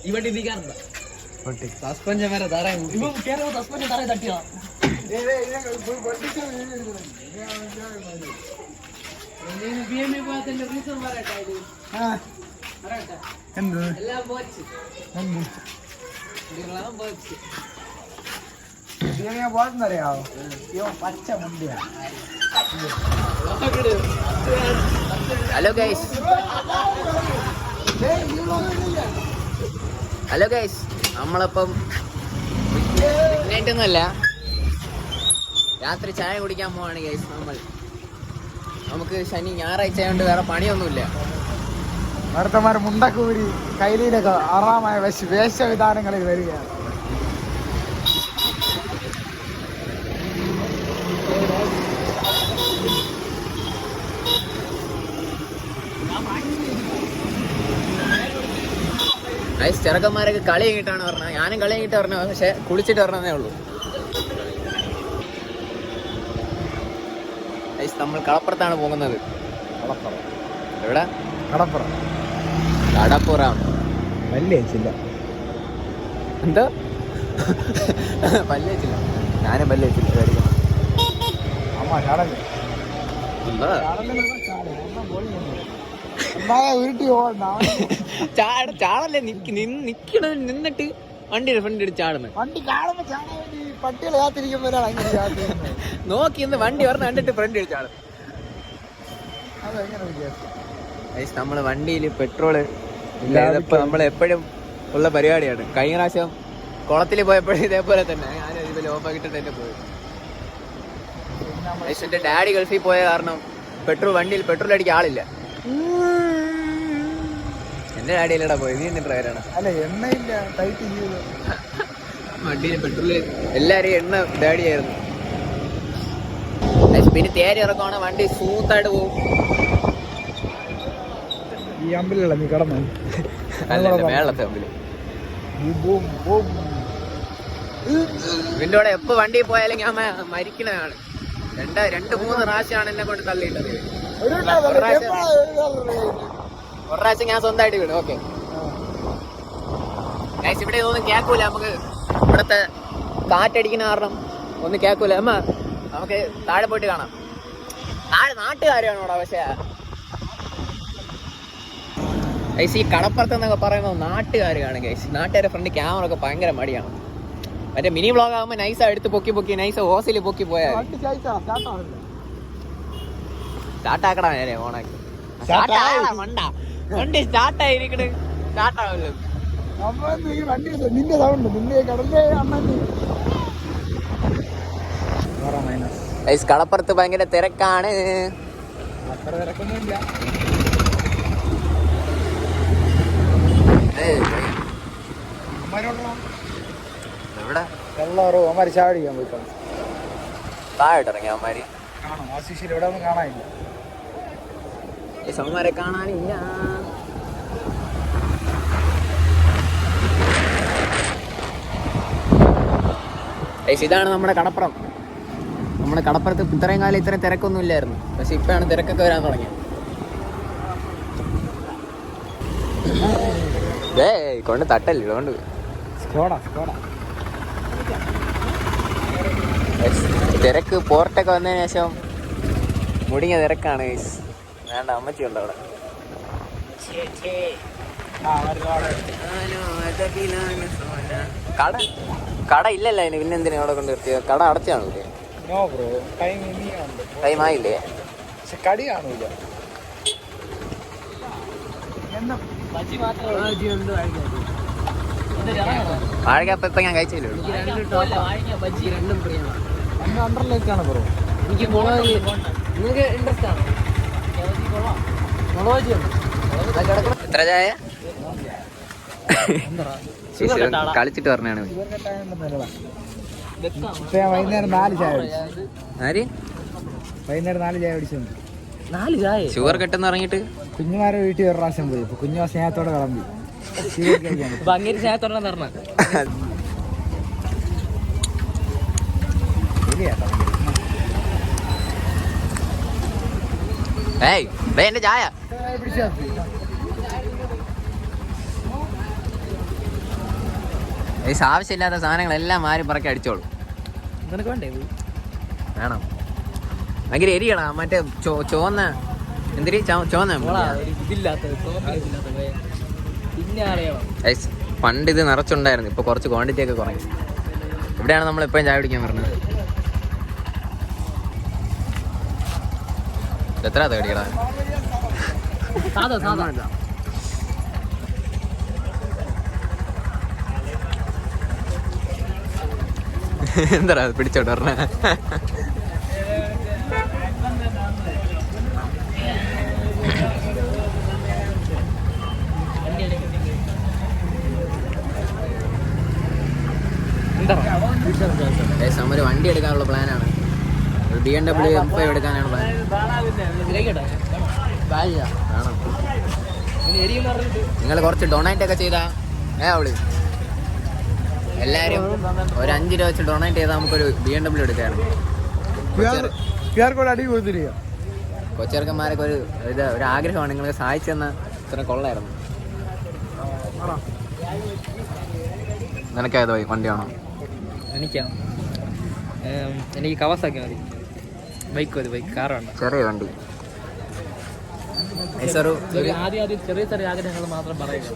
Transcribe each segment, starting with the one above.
ഇവിടെ സസ്പെൻഷൻ വരെ തറയാൻ സസ്പെൻഷൻ തറയെ തട്ടിയാ പോന്നറിയാവോ പച്ച മുണ്ടിയാ. ഹലോ ഗൈസ്, ഹലോ ഗൈസ്, നമ്മളിപ്പം ഒന്നുമല്ല, രാത്രി ചായ കുടിക്കാൻ പോവാണ് ഗൈസ്. നമുക്ക് ശനി ഞായറാഴ്ച ആയതുകൊണ്ട് വേറെ പണിയൊന്നുമില്ല. ഭർത്തമാർ മുണ്ടക്കൂരി കൈലിയിലൊക്കെ ആറാമായ വേഷവിധാനങ്ങളിൽ വരികയാണ്. ഗൈസ്, ചെറുക്കന്മാരൊക്കെ കളി കഴിഞ്ഞിട്ടാണ് പറഞ്ഞത്. ഞാനും കളി കഴിഞ്ഞിട്ട് പറഞ്ഞത്, പക്ഷെ കുളിച്ചിട്ട് പറഞ്ഞതേ ഉള്ളൂ. ഗൈസ്, നമ്മൾ കടപ്പുറത്താണ് പോകുന്നത്. കടപ്പുറം എവിടെ? കടപ്പുറം കടപ്പുറം. പല്ലേച്ചില്ല. എന്തോ പല്ലേച്ചില്ല? ഞാനും പല്ലേച്ചില്ല. അമ്മ ചാടല്ലേ ഉരുട്ടി ചാടല്ലേ നിന്നിട്ട് വണ്ടിയുടെ ഫ്രണ്ട് ചാടുന്നു. വണ്ടി കാണുമ്പോ ചാടാൻ വേണ്ടി പട്ടികൾ കാത്തിരിക്കുമ്പോഴാണ് നോക്കി ഇന്ന് വണ്ടി പറഞ്ഞ് കണ്ടിട്ട് ഫ്രണ്ട് ചാടുന്നു. അതെങ്ങനെ വിചാരിച്ചു? നമ്മള് വണ്ടിയിൽ പെട്രോള് ഇല്ലാതപ്പോ നമ്മൾ എപ്പോഴും ഉള്ള പരിപാടിയാണ്. കഴിഞ്ഞ പ്രാവശ്യം കുളത്തിൽ പോയപ്പോഴും ഇതേപോലെ തന്നെ ഞാൻ ഇതിൽ ഓഫാക്കിട്ടിട്ട് തന്നെ പോയി. എന്റെ ഡാഡി ഗൾഫിൽ പോയ കാരണം വണ്ടിയിൽ പെട്രോൾ അടിക്കാൻ ആളില്ല. എന്റെ ഡാഡിയിലൂടെ പോയി. നീ എന്തിന്റെ ഡ്രൈവറാണ്? അല്ല, എണ്ണയില്ല, ടൈറ്റ് ചെയ്തു വണ്ടിയിൽ പെട്രോള്. എല്ലാരും എണ്ണ ഡാഡിയായിരുന്നു. പിന്നെ തേരി ഇറക്കുവാണ്, വണ്ടി സ്മൂത്തായിട്ട് പോകും. ഈ അമ്പിലല്ല നീ കടന്നു മേളത്തെ അമ്പില്. ഇതിന്റെ കൂടെ എപ്പോ വണ്ടിയിൽ പോയാലും ഞാൻ മരിക്കണതാണ്. 2-3 പ്രാവശ്യമാണ് എന്നെ കൊണ്ട് തള്ളിയിട്ടത്. ഒരു പ്രാവശ്യം ഞാൻ സ്വന്തമായിട്ട് വീണു. ഓക്കെ ഗൈസ്, ഇവിടെ ഒന്നും കേൾക്കൂല. നമുക്ക് ഇവിടത്തെ കാറ്റടിക്കുന്ന കാരണം ഒന്നും കേൾക്കൂല. നമുക്ക് താഴെ പോയിട്ട് കാണാം. താഴെ നാട്ടുകാരാണോടാ. പക്ഷേ ഗൈസ്, ഈ കടപ്പുറത്ത് എന്നൊക്കെ പറയുമ്പോൾ നാട്ടുകാർ കാണും ഗൈസ്. നാട്ടുകാരുടെ ഫ്രണ്ട് ക്യാമറ ഒക്കെ ഭയങ്കര മടിയാണ്. മറ്റേ മിനി വ്ളോഗ് ആകുമ്പോൾ നൈസാ എടുത്ത് പൊക്കി നൈസ് ഓസിൽ പൊക്കി പോയാൽ സ്റ്റാർട്ടാക്കടാ. നേരെ ഓണാക്കി മണ്ട വണ്ടി സ്റ്റാർട്ടായിരിക്കണ്. സ്റ്റാർട്ടാവല്ലോ. ഗൈസ്, കടപ്പുറത്ത് ഭയങ്കര തിരക്കാണ്. അത്ര തിരക്കൊന്നുമില്ല. എവിടെ? എല്ലാവരും അവന്മാര് ചാടിക്കാൻ പോയി താഴോട്ട് ഇറങ്ങി. അവന്മാര് കാണാം. ആശിഷിൽ ഇവിടെ ഒന്നും കാണാനില്ല. അവന്മാരെ കാണാനില്ല. ഇതാണ് നമ്മുടെ കടപ്പുറം. നമ്മുടെ കടപ്പുറത്ത് ഇത്രയും കാലം ഇത്രയും തിരക്കൊന്നും ഇല്ലായിരുന്നു. പക്ഷെ ഇപ്പോഴാണ് തിരക്കൊക്കെ വരാൻ തുടങ്ങിയത്. കൊണ്ട് തട്ടല്ലേ കൊണ്ട്. തിരക്ക് പോർട്ടൊക്കെ വന്നതിന് ശേഷം മുടിഞ്ഞ തിരക്കാണ്. വേണ്ട, അമ്മച്ചി ഉണ്ട് അവിടെ. കട ഇല്ലല്ലോ അതിന്. പിന്നെ എന്തിനാ അവിടെ കൊണ്ട് നിർത്തിയത്? കട അടച്ചാണോ? ടൈം ആയില്ലേ? പക്ഷെ കടി കാണൂല. വാഴക്കപ്പം ഇപ്പൊ ഞാൻ കഴിച്ചില്ലേ. അണ്ടറിലേക്കാണ് ബ്രോ. എനിക്ക് നിങ്ങൾക്ക് ഇൻട്രസ്റ്റ് ആണ്. എത്ര ചായ? കളിച്ചിട്ട് പറഞ്ഞാണ്. വൈകുന്നേരം 4 ചായ ആര്? വൈകുന്നേരം 4 ചായ കുടിച്ചു. 4 ചായ? ഷുഗർ കെട്ടെന്ന് ഇറങ്ങിയിട്ട് കുഞ്ഞുമാരെ വീട്ടിൽ ഒരു പ്രാവശ്യം പോയി. ഇപ്പൊ കുഞ്ഞു സ്നേഹത്തോടെ കിളമ്പി. അങ്ങനെ സ്നേഹത്തോടെ പറഞ്ഞ എന്റെ ചായ ആവശ്യമില്ലാത്ത സാധനങ്ങളെല്ലാം മാറി പറക്കി അടിച്ചോളൂ. നിനക്ക് വേണ്ടേ ഇത്? വേണം. ഭയങ്കര എരിയണ മറ്റേ ചോന്ന എന്തിരി ചോന്ന പണ്ട് ഇത് നിറച്ചുണ്ടായിരുന്നു. ഇപ്പൊ കുറച്ച് ക്വാണ്ടിറ്റി ഒക്കെ കുറഞ്ഞു. ഇവിടെയാണ് നമ്മൾ എപ്പോഴും ചായ കുടിക്കാൻ പറഞ്ഞത്. എത്ര തേടിക്കടാ? എന്താ പിടിച്ചോട്ട് പറഞ്ഞ ഒരു വണ്ടി എടുക്കാനുള്ള പ്ലാനാണ്. ഒരു BMW M5 എടുക്കാനാണ് പ്ലാൻ. നിങ്ങൾ കുറച്ച് ഡൊണേറ്റ് ഒക്കെ ചെയ്താ അവള് എല്ലാരും ഒരു 5 രൂപ വെച്ച് ഡൊണേറ്റ് ചെയ്താൽ നമുക്കൊരു BMW എടുക്കാറുണ്ട്. കൊച്ചെറുക്കന്മാരൊക്കെ ഒരു ആഗ്രഹമാണ്. നിങ്ങൾക്ക് സഹായിച്ചെന്ന ഇത്ര കൊള്ളായിരുന്നു. നിനക്കേതോ വണ്ടിയാണോ? എനിക്ക് കവാസാക്കി മതി. ബൈക്ക് മതി. ബൈക്ക് കാർ വേണ്ട. ചെറിയ വണ്ടി. ചെറിയ ആഗ്രഹങ്ങൾ മാത്രം പറയുക.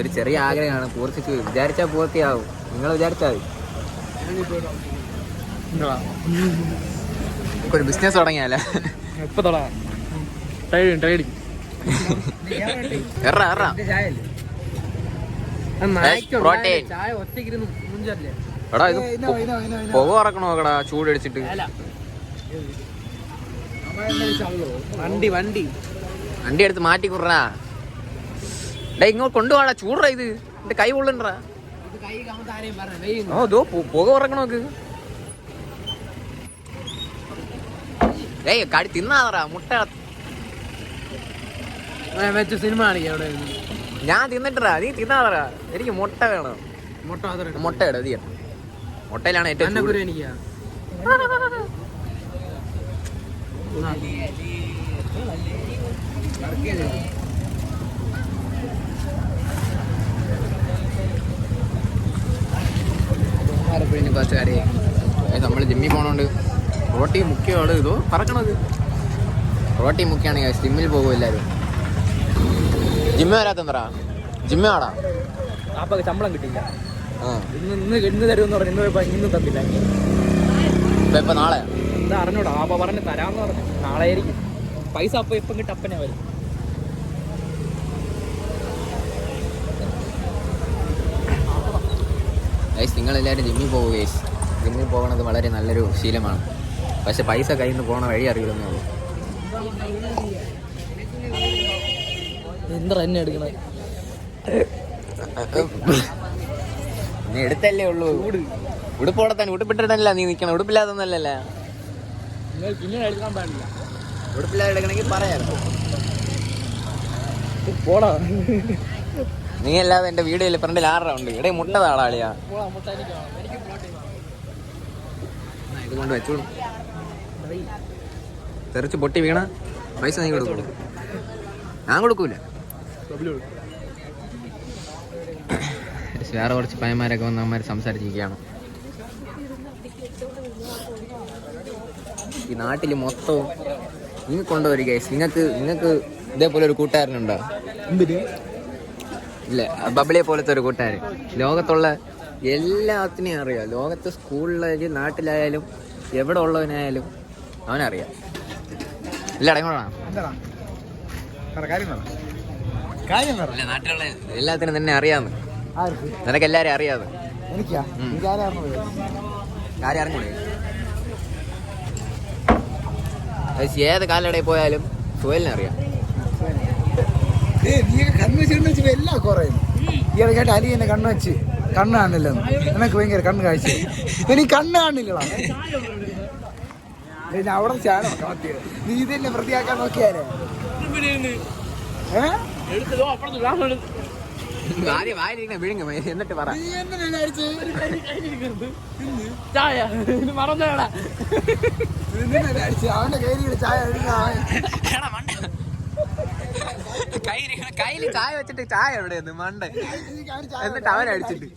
ഒരു ചെറിയ ആഗ്രഹമാണ്. പൂർത്തിക്ക് വിചാരിച്ചാൽ പൂർത്തിയാവും. നിങ്ങൾ വിചാരിച്ചാൽ ഒരു ബിസിനസ് തുടങ്ങിയാലേ? ഇപ്പൊ തുടങ്ങാം. ട്രേഡിങ് എടാ ഇത് പുക പറക്കണോ നോക്കടാ ചൂടടിച്ചിട്ട്. വണ്ടി എടുത്ത് മാറ്റി കുറാ. ഡേ ഇങ്ങോട്ട് കൊണ്ടുപോടാ. ചൂടാ ഇത്. എന്റെ കൈ പൊള്ളണ്ടാ. ഓ ദോ പുക പറക്കണ നോക്ക്. ഏയ് കടി തിന്നാതറാ. മുട്ട വെച്ച സിനിമ കാണിക്കാം. ഞാൻ തിന്നിട്ടറാ. നീ തിന്നാതറാ. എനിക്ക് മുട്ട വേണം. മുട്ട ഇട തീയ. മുട്ടയിലാണ് ഏറ്റവും എനിക്ക് കുറച്ച് കാര്യം നമ്മൾ ജിമ്മിൽ പോണോണ്ട് റോട്ടി മുഖ്യമാണ്. ഇതോ പറക്കണത് റോട്ടി മുഖ്യമാണ്. ജിമ്മിൽ പോകും എല്ലാവരും. ജിമ്മ് വരാത്തന്തറാ. ജിമ്മ് ആടാ. ശമ്പളം കിട്ടില്ല. ഇന്ന് തരുമെന്ന് പറഞ്ഞു. ഇന്ന് തന്നില്ല. ഇപ്പൊ നാളെ എന്താ അറിഞ്ഞൂടാ. അപ്പൊ പറഞ്ഞ് തരാന്ന് പറഞ്ഞു. നാളെ ആയിരിക്കും. പൈസ അപ്പൊ ഇപ്പം കിട്ടും. അപ്പനെ വരും. നിങ്ങളെല്ലാവരും ജിമ്മിൽ പോകുക. ജിമ്മിൽ പോകുന്നത് വളരെ നല്ലൊരു ശീലമാണ്. പക്ഷെ പൈസ കയ്യിൽ നിന്ന് പോകണ വഴി അറിയില്ലെന്നേ ഉള്ളൂ. എന്താ എന്നെ എടുക്കണേ? നീ എടുത്തല്ലേ ഉള്ളൂ. ഉടുപ്പോടെ തന്നെ ഉടുപ്പിട്ടിട്ടല്ല നീ നിൽക്കണം. ഉടുപ്പില്ലാതൊന്നല്ലേ. പിന്നെ എടുക്കാൻ പാടില്ല. ഉടുപ്പില്ലാതെ എടുക്കണമെങ്കിൽ പറയാം. പോടാ. നീ അല്ലാതെ എന്റെ വീഡിയോയിൽ ഫ്രണ്ടിൽ 6 ഉണ്ട്. ഇവിടെ മുട്ട താളാളിയാ. ഇതുകൊണ്ട് വെച്ചോളൂ. തെറിച്ച് പൊട്ടി വീണ പൈസ നീ കൊടുക്കും. ഞാൻ കൊടുക്കൂല. വേറെ കുറച്ച് പയ്യന്മാരൊക്കെ വന്ന് അമ്മമാർ സംസാരിച്ചിരിക്കുകയാണ്. ഈ നാട്ടിൽ മൊത്തവും നിങ്ങൾ കൊണ്ടുവരിക. നിങ്ങൾക്ക് ഇതേപോലെ ഒരു കൂട്ടുകാരനുണ്ടോ? ഇല്ല, ബബിളിയെ പോലത്തെ ഒരു കൂട്ടുകാരൻ. ലോകത്തുള്ള എല്ലാത്തിനെയും അറിയാം. ലോകത്ത് സ്കൂളിലായാലും നാട്ടിലായാലും എവിടെ ഉള്ളവനായാലും അവനറിയാം. ഇല്ല അടങ്ങോളാം. നാട്ടിലുള്ള എല്ലാത്തിനും തന്നെ അറിയാന്ന്. നിനക്ക് എല്ലാരും അറിയാതെ. ഏത് കാലടയിൽ പോയാലും സുഹേലിനെ അറിയാം. എല്ലാം കുറയും. ഇയാളെ കേട്ട് അലി എന്നെ കണ്ണ് വെച്ച് കണ്ണ് കാണില്ലെന്ന്. നിനക്ക് ഭയങ്കര കണ്ണ് കാഴ്ച. എനിക്ക് കണ്ണ് കാണില്ലടാ. അവിടെ ചാനോ നീ ഇതെന്നെ വൃത്തിയാക്കാൻ നോക്കിയാലേ. എന്നിട്ട് പറ. അവന്റെ കയ്യിൽ ചായ കയ്യില് ചായ വെച്ചിട്ട് ചായ എവിടെയെന്ന് മണ്ട. എന്നിട്ട് അവനടിച്ചിട്ട്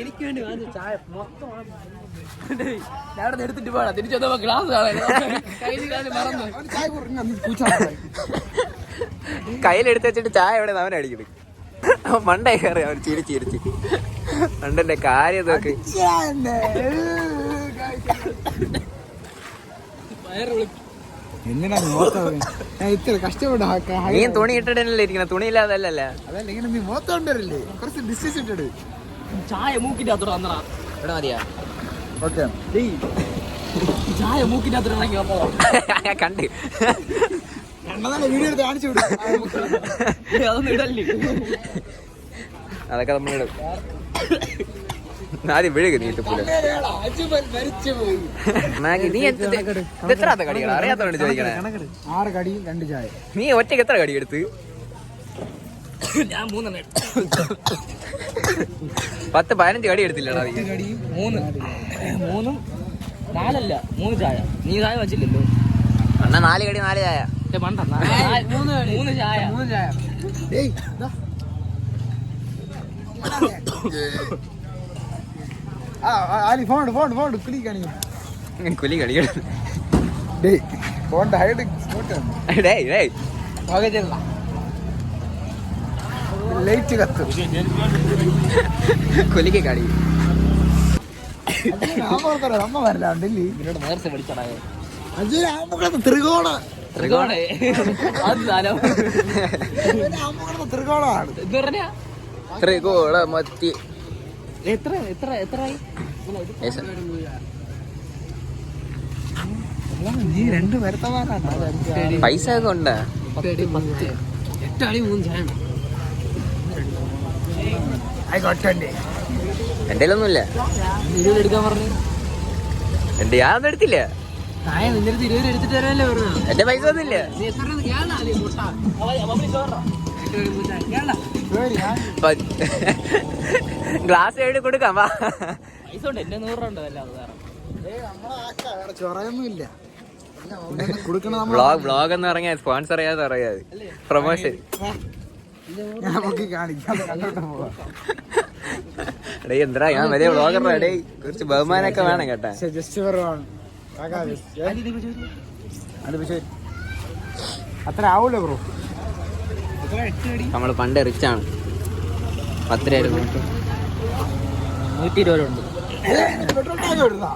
എനിക്ക് വേണ്ടി വാങ്ങിച്ച ചായ മൊത്തം ഞാൻ എടുത്തിട്ട് പോടാ തിരിച്ചു വന്നപ്പോ ഗ്ലാസ് മറന്നു കയ്യിലെടുത്ത് വെച്ചിട്ട് ചായ എവിടെ അവൻ അടിക്കുന്നത് മണ്ടേ കയറി അവൻ ചിരിച്ചിരിച്ച് മണ്ടന്റെ കാര്യം നോക്ക്. എന്തിനാ ഇത്ര കഷ്ടപ്പെട്ട നീ തുണി ഇട്ടിട്ടല്ലേ ഇരിക്കണ തുണിയില്ലാതല്ലേ അതല്ല ഇങ്ങനെ നീ മോത്തോണ്ടല്ലേ കുറച്ച് ഡിസ്റ്റൻസ് ഇട്ടിട്ട് ചായ മൂക്കിന്റെ അത്ര വന്നടാ ഇവിടെ മതിയാ ഓക്കെ ചായ മൂക്കിന്റെ അത്ര കണ്ട് വീഡിയോ എടുത്ത് കാണിച്ചു വിടും അതൊന്നും ഇടല്ലേ അതൊക്കെ നമ്മളിടും ആദ്യം വിഴുക നീട്ടപ്പൂല നീ എത്ര കടികളാ അറിയാത്തോണ്ട് ചോദിക്കണേ 6 കടി 2 ചായ നീ ഒറ്റയ്ക്ക് എത്ര കടി എടുത്ത് ഞാൻ 3 10-15 കടി എടുത്തില്ലടാ നീ കടിയും 3 4 ചായ നീ ചായ വെച്ചില്ലല്ലോ അണ്ണ 4 കടി 4 ചായ മണ്ട 3 ചായ ഡേയ് ആലി ഫോൺ കുലി കാണിക്കും കുലി കടിക്കണം ഡേയ് ഫോണിന്റെ ഹൈഡ് ലൈറ്റ് കത്തും കുലിക്ക് കടി അമ്മ വരലാണ്ടല്ലേ ഇതിനോട് നേരത്തെ വിളിച്ചടാ ത്രികോണ ത്രികോണേ അത് സാധനം ത്രികോണമാണ് എന്ത് പറഞ്ഞാ ത്രികോണ മത്തി എത്രയായി നീ 2 വരുത്തമാനാണ് പൈസ ഒക്കെ ഉണ്ടാ 8 കളി 3 ചായ ആയിക്കോട്ടെ എന്റെ ഒന്നുമില്ല 20 എടുക്കാൻ പറഞ്ഞു എന്റെ ഞാനൊന്നും എടുത്തില്ല ചായ നിന്റെ അടുത്ത് 20 എടുത്തിട്ട് തരാനല്ലേ പറഞ്ഞു എന്റെ പൈസ ഒന്നുമില്ല നീ എത്ര ഗ്ലാസ് എഴുതി കൊടുക്കാം വാ പൈസ ഉണ്ട് എന്റെ 100 ഉണ്ട് അല്ലാതെ വേറെ ചൊറയൊന്നുമില്ല വ്ളോഗ് എന്ന് പറഞ്ഞാൽ സ്പോൺസർ ചെയ്യാതെ അറിയാതെ പ്രൊമോഷൻ നമുക്ക് കാണിക്കാം ഡേ എന്താ ഞാൻ വലിയ വ്ളോഗറാ ഡേ കുറച്ച് ബഹുമാനൊക്കെ വേണം കേട്ടാ ജസ്റ്റ് അത്ര ആവൂല ബ്രോ നമ്മള് പണ്ട് റിച്ച് ആണ് 10 രൂപ 120 ഉണ്ട് പെട്രോൾ ടാങ്ക് ഇടുന്നാ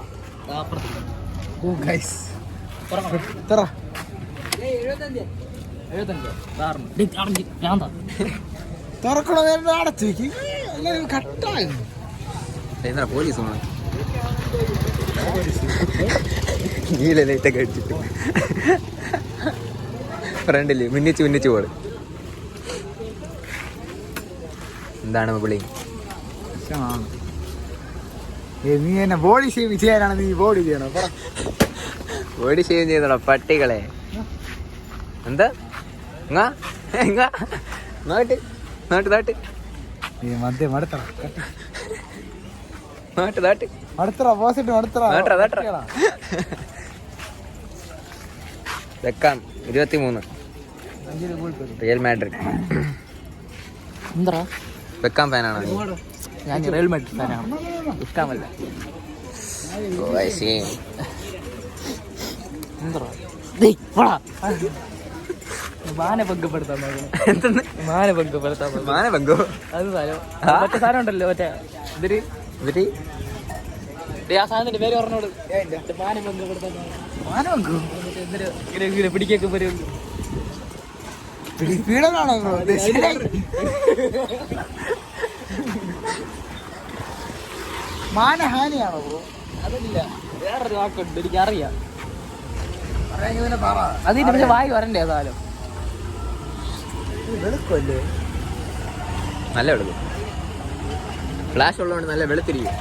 തുറക്കണ നേരം അടച്ചു വെക്കും എല്ലാവരും കട്ടാകും എന്താ പോലീസ് പോണം നീല ലൈറ്റൊക്കെ അടിച്ചിട്ട് ഫ്രണ്ടില് മിന്നിച്ച് പോട് എന്താണ് വിളി നീ എന്നെ ബോഡി ഷേവ് ചെയ്യാനാണ് നീ ബോഡി ചെയ്യണം ബോഡി ഷേവ് ചെയ്തോടാ പട്ടികളെ എന്താ നാട്ട് മധ്യ മടുത്തറ പോസിറ്റ് വെക്കാം 23 റിയൽ മാഡ്രിഡ് എന്താ വെക്കാൻ ഫാനാണ് ഞാൻ റിയൽ മാഡ്രിഡ് ഫാനാണ് ഇഷ്ടമല്ല മാനെ പങ്കപ്പെടുത്താൻ അത് മറ്റേ സാധനം ഉണ്ടല്ലോ മറ്റേ ആ സാധനത്തിന്റെ പേര് പറഞ്ഞോട് മാനെ പങ്കപ്പെടുത്താൻ പിടിക്കൊക്കെ വരും പീഡനാണോ മാനഹാനിയാണോ ബ്രോ അതല്ല വേറൊരു വാക്കുണ്ട് എനിക്കറിയാം അതിന് പക്ഷെ വായി വരണ്ടേ ഏതായാലും വെളുക്കല്ലേ നല്ല വെളുക്കും ഫ്ലാഷ് ഉള്ളതുകൊണ്ട് നല്ല വെളുത്തിരിക്കും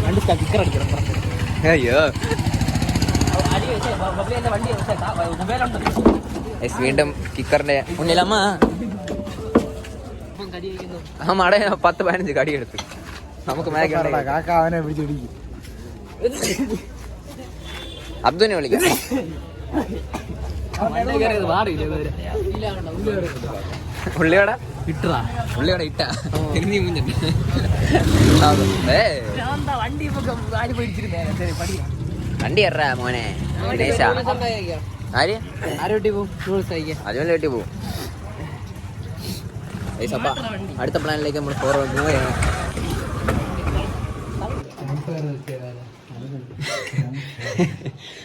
രണ്ട് സ്റ്റിക്കർ അടിക്കണം അയ്യോ വീണ്ടും കിക്കറിന്റെ മുന്നിലമ്മ മട 10-15 കടി എടുത്ത് നമുക്ക് കാക്ക അവനെ പിടിച്ചിടിക്കും അബ്ദുവിനെ വിളിക്കാം ഉള്ളിയോട ഇട്ടാ ഉള്ളിയോട ഇട്ടാ തിരിഞ്ഞു മൂഞ്ഞിട്ട് വണ്ടി വണ്ടി എറാ മോനെ ഗണേശ ആര് ആരോട്ടി പോകും അതുപോലെ വെട്ടി പോവും. അപ്പ അടുത്ത പ്ലാനിലേക്ക് നമ്മൾ ഫോർവേഡ് പോവുകയാണ്.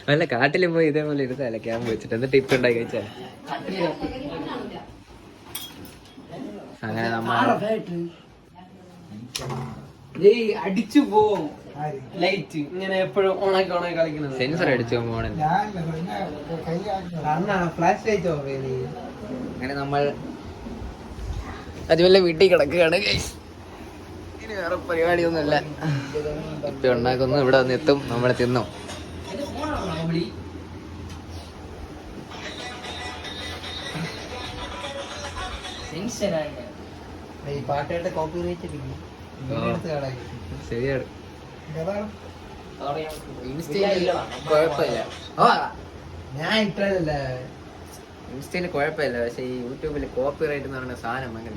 വല്ല കാട്ടിൽ പോയി ഇതേപോലെ ഇരുന്നല്ലേ ക്യാമ്പ് വെച്ചിട്ട് എന്നിട്ട് ഇപ്പൊ ഉണ്ടാക്കി കഴിച്ചാൽ അങ്ങനെ നമ്മൾ അടിച്ചു പോവും ലൈറ്റ് ഇങ്ങനെ എപ്പോഴും ഓണാക്കി കളിക്കുന്നത്. സെൻസർ അടിച്ചു പോകണേ. ഫ്ലാഷ് ലൈറ്റ് അങ്ങനെ നമ്മൾ അതുപോലെ വീട്ടിൽ കിടക്കുകയാണ്. ഇനി വേറെ പരിപാടിയൊന്നുമില്ല. ഇപ്പൊ ഉണ്ടാക്കുന്നു, ഇവിടെ വന്ന് എത്തും, നമ്മളെ തിന്നും. ഈ പാട്ടുകളുടെ കോപ്പി ശരിയാണ്. ഇൻസ്റ്റയില് കുഴപ്പമില്ല, ഞാൻ ഇട്ടല്ല. ഇൻസ്റ്റയില് കുഴപ്പമില്ല, പക്ഷെ ഈ യൂട്യൂബില് കോപ്പി റൈറ്റ് എന്ന് പറയുന്ന സാധനം ഭയങ്കര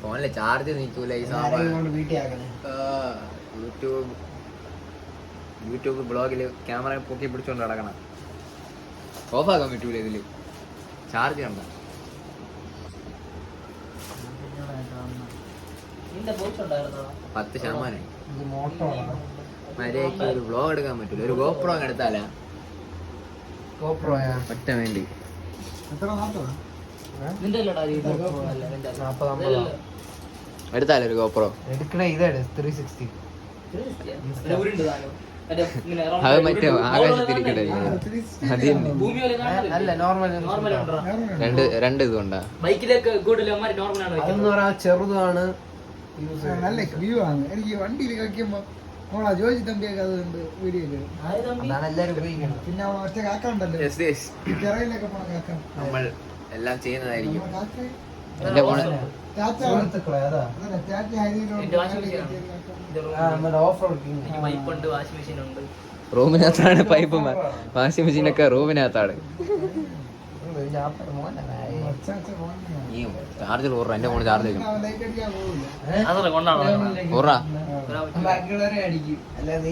ഫോണില് ചാർജ് നീക്കൂല ഈ സാധനം. യൂട്യൂബ് ബ്ലോഗില് ക്യാമറ പൊക്കി പിടിച്ചോണ്ട് നടക്കണം. ഓഫാക്കാൻ പറ്റൂല ഇതില്, ചാർജ് കണ്ട. %10 മര്യാദക്ക് ഒരു വ്ലോഗ് എടുക്കാൻ പറ്റൂല. ഒരു ഗോപ്രോ എടുത്താലാ ഒറ്റ വേണ്ടി എടുത്താലോ ഒരു ഗോപ്രോ. എടുക്കണ ഇതാണ് 360. അത് മറ്റേ ആകാശത്തിരിക്കട്ടെ. അല്ല നോർമൽ രണ്ട് ഇതുകൊണ്ടാ. അതെന്ന് പറയാ ചെറുതാണ്, നല്ല വ്യൂ ആണ്. എനിക്ക് വണ്ടിയിൽ കളിക്കുമ്പോ നമ്മളാ ജോജി തമ്പിയൊക്കെ അതുണ്ട് വീഡിയോയില്. അതാണ് എല്ലാരും ഉപയോഗിക്കുന്നത്. പിന്നെ ഒറ്റ കാക്ക ഉണ്ടല്ലോ ചെറയിലൊക്കെ പോണ കാക്ക, നമ്മൾ എല്ലാം ചെയ്യുന്നതായിരിക്കും. കാക്ക എന്റെ ഫോണ് സുഹൃത്തുക്കളെ അതാ റൂമിനകത്താണ് പൈപ്പ്. വാഷിംഗ് മെഷീനൊക്കെ റൂമിനകത്താണ്. ചാർജർ ഓർറ, എന്റെ ഫോണ് ചാർജ് ചെയ്യും. ഓർറ ബാക്കിയുള്ളവരെ അടിക്കും. അല്ല നീ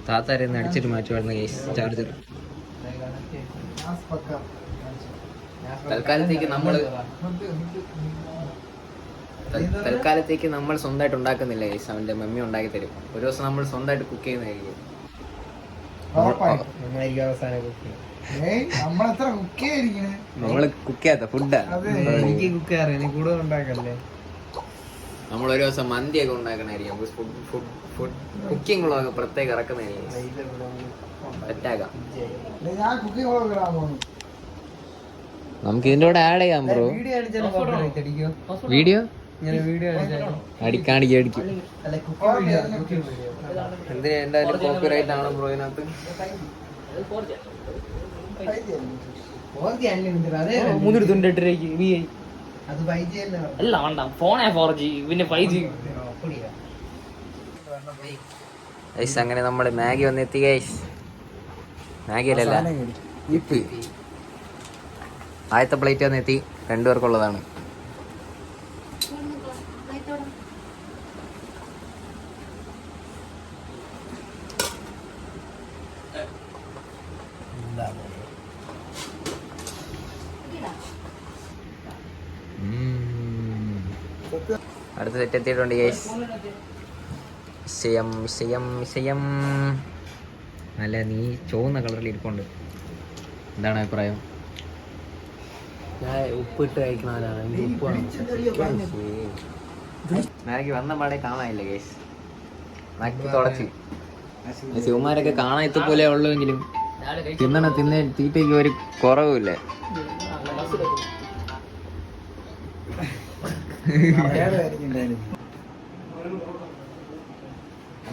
താത്താരെന്ന് അടിച്ചിട്ട് മാറ്റുവായിരുന്നു ചാർജർ. തൽക്കാലത്തേക്ക് നമ്മൾ സ്വന്തമായിട്ട് ഉണ്ടാക്കുന്നില്ല ഗൈസ്. അവന്റെ മമ്മി ഉണ്ടാക്കി തരും. ഒരു ദിവസം നമ്മൾ സ്വന്തമായിട്ട് കുക്ക് ചെയ്യുന്നതായിരിക്കും. നമ്മള് കുക്ക് ചെയ്യാത്ത ഫുഡാ. എനിക്ക് കുക്ക് അറിയാം, എനിക്ക് കൂടുതൽ ഉണ്ടാക്കല്ലേ. നമ്മൾ ഒരു ദിവസം മന്തിയൊക്കെ ഉണ്ടാക്കണായിരിക്കും. കുക്കിംഗ് വ്ളോഗ് പ്രത്യേകം ഇറക്കുന്നതായിരിക്കും. സെറ്റാക്കാം. നമുക്ക് ഇതിന്റെ കൂടെ ആഡ് ചെയ്യാം ബ്രോ. വീഡിയോ അടിക്കാണിക്കും. എന്തിനാ എന്തായാലും കോപ്പി റൈറ്റ് ആണ് ബ്രോ ഇതിനകത്ത്. അല്ല വേണ്ട, ഫോണേ 4G പിന്നെ 5G. അങ്ങനെ നമ്മള് മാഗി വന്നെത്തി ഗൈസ്. മാഗി അല്ലല്ല, ഇപ്പ് ആദ്യത്തെ പ്ലേറ്റ് വന്നെത്തി. 2 പേർക്കുള്ളതാണ്. അടുത്ത സെറ്റ് എത്തിയിട്ടുണ്ട് ഗൈസ്. വിഷയം നല്ല നീ ചുവന്ന കളറിൽ ഇരിപ്പുണ്ട്. എന്താണ് അഭിപ്രായം? ഞാൻ ഉപ്പിട്ട് കഴിക്കണവരാണ്. മാഗി വന്ന പാടെ കാണാനില്ല ഗൈസ്. നക്കി തുടച്ച് ശിവന്മാരൊക്കെ കാണാൻ ഇത്തപ്പോലെ ഉള്ളുവെങ്കിലും തിന്നേ തീറ്റയ്ക്ക് ഒരു കുറവുമില്ല.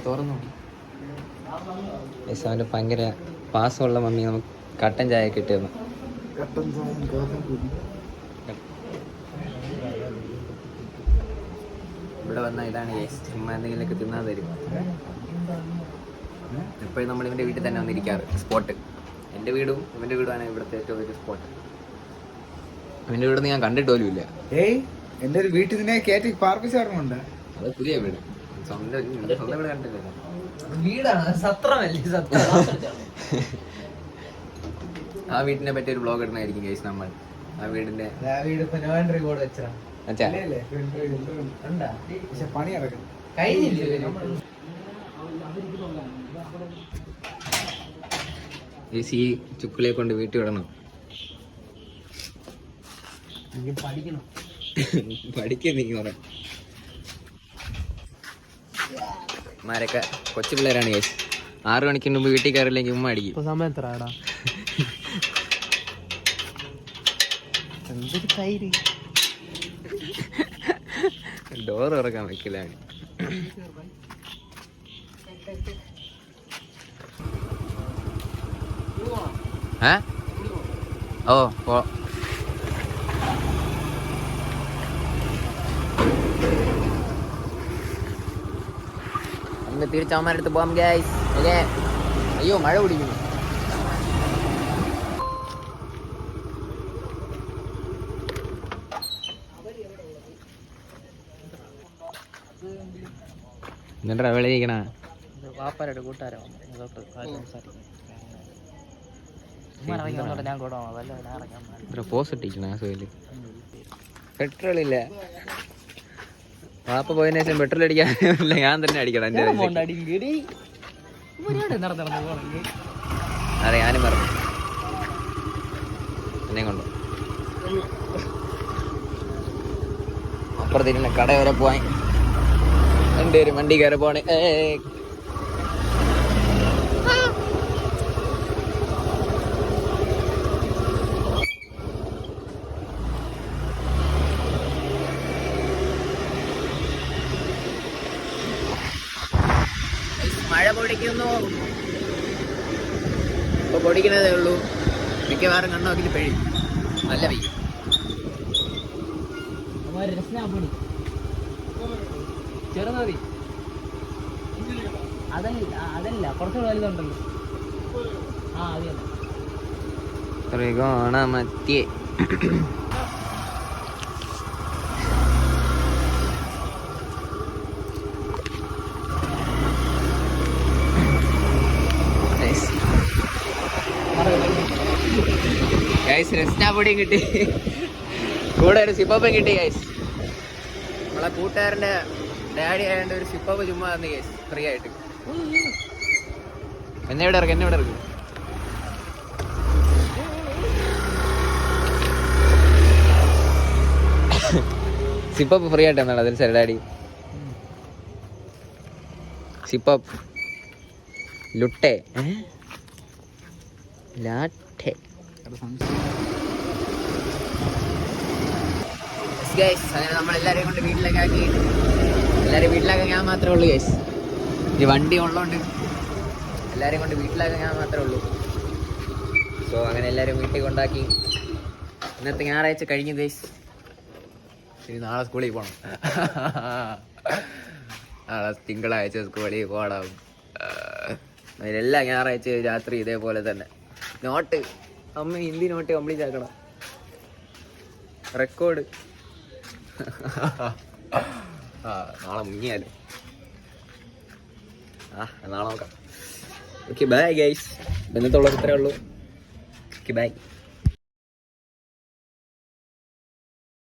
തുറന്നു അവൻ്റെ ഭയങ്കര പാസമുള്ള മമ്മി നമുക്ക് കട്ടൻ ചായ കിട്ടുന്നു. കട്ടൻ ചായയും കാഫി കൂടി. ഇവിടെ വന്നാൽ ഇതാണ് ചുമ്മാ എന്തെങ്കിലുമൊക്കെ തിന്നാൻ തരും. എപ്പോഴും നമ്മൾ ഇവൻ്റെ വീട്ടിൽ തന്നെ വന്നിരിക്കാറ്. സ്പോട്ട് എൻ്റെ വീടും ഇവൻ്റെ വീടുമാണ് ഇവിടുത്തെ ഏറ്റവും വലിയ സ്പോട്ട്. ഇവൻ്റെ വീടൊന്നും ഞാൻ കണ്ടിട്ട് പോലും ഇല്ല. ഏയ് എൻ്റെ ഒരു വീട്ടിൽ നിന്നെ കയറ്റി പാർപ്പിച്ചാറുണ്ട്. അത് പുതിയ വീട്, സ്വന്തം വീട് കണ്ടിട്ടില്ല. വീടാണ്, സത്രമല്ലേ സത്രം. ആ വീട്ടിനെ പറ്റി ഒരു വ്ളോഗ് ഇടുന്നതായിരിക്കും ഗൈസ് നമ്മൾ. ആ വീടിന്റെ വീട് ഇപ്പൊ നോൺ റെക്കോർഡ് വെച്ചാ അച്ഛാ പക്ഷെ പണി നടക്കണം. കഴിഞ്ഞില്ലേ ഈ ചുക്കുളിയെ കൊണ്ട് വീട്ടിൽ വിടണം. പഠിക്കണം. പഠിക്കാൻ നീ പറയാം. മാരൊക്കെ കൊച്ചു പിള്ളേരാണ് ഗൈസ്. 6 മണിക്ക് മുമ്പ് വീട്ടിൽ കയറില്ലെങ്കിൽ ഉമ്മ അടിക്കും. സമയം എത്രടാ? എന്തൊരു തൈര്. ഡോർ തുറക്കാൻ വെക്കില്ല. ഓ പോ. നമുക്ക് തിരിച്ചവന്മാരടുത്ത് പോകാം ഗൈസ്. ഓക്കേ. അയ്യോ മഴ പിടിക്കുന്നു. എന്നിട്ടാ വെളിയിക്കണ വാപ്പാരുടെ കൂട്ടുകാരോ ഞാൻ കൂടെ ഇത്ര പോസ് ഇട്ടിരിക്കണ സോയില്. പെട്രോൾ ഇല്ല. വാപ്പ പോയതിനു ശേഷം പെട്രോൾ അടിക്കാനില്ല, ഞാൻ തന്നെ അടിക്കണം. എൻ്റെ അതെ ഞാനും പറഞ്ഞു എന്നെ കൊണ്ടു അപ്പുറത്തിരുന്ന കട വരെ പോവാൻ എൻ്റെ ഒരു വണ്ടി കയറി പോണേ. മഴ പൊടിക്കുന്നു. ഇപ്പൊ പൊടിക്കുന്നതേ ഉള്ളൂ. മിക്കവാറും കണ്ണോക്കിൽ പെയ്യും. നല്ല പെയ്യും. ചെറുനദി അതല്ല കുറച്ചുകൂടെ വലുതുണ്ടല്ലോ. ആ അത് തന്നെ. ത്രികോണമധ്യേ ഗൈസ് രസ്നാപ്പൊടിയും കിട്ടി, കൂടെ ഒരു സിപ്പപ്പും കിട്ടി ഗൈസ്. നമ്മളെ കൂട്ടുകാരൻ്റെ ഡാഡി ആയതുകൊണ്ട് ഒരു സിപ്പപ്പ് ചുമ്മാ തന്നു ഗൈസ്, ഫ്രീ ആയിട്ട്. എന്നെ ഇവിടെ ഇറക്കും. സിപ്പപ്പ് ഫ്രീ ആയിട്ട് എന്നാണ് അതിൽ സാർ ഡാഡി. Sip up ലുട്ടെ latte. അങ്ങനെ നമ്മളെല്ലാവരെയും കൊണ്ട് വീട്ടിലേക്ക് ആക്കി. എല്ലാവരും വീട്ടിലാക്കാൻ ഞാൻ മാത്രമേ ഉള്ളൂ ഗൈസ്. ഈ വണ്ടി ഉള്ളതുകൊണ്ട് എല്ലാവരെയും കൊണ്ട് വീട്ടിലാക്കാൻ ഞാൻ മാത്രമേ ഉള്ളൂ. സോ അങ്ങനെ എല്ലാവരും വീട്ടിൽ കൊണ്ടാക്കി. ഇന്നത്തെ ഞായറാഴ്ച കഴിഞ്ഞു ഗൈസ്. ഇനി നാളെ സ്കൂളിൽ പോകണം. നാളെ തിങ്കളാഴ്ച സ്കൂളിൽ പോകണം. അതിലെല്ലാ ഞായറാഴ്ച രാത്രി ഇതേപോലെ തന്നെ നോട്ട് അമ്മ ഹിന്ദി നോട്ട് കംപ്ലീറ്റ് ആക്കണം. റെക്കോർഡ് നാളെ മുങ്ങിയാലും നാളെ നോക്കാം. Okay bye guys. ഇന്നത്തെ ഉള്ളത് ഇത്രേ ഉള്ളൂ. Okay bye.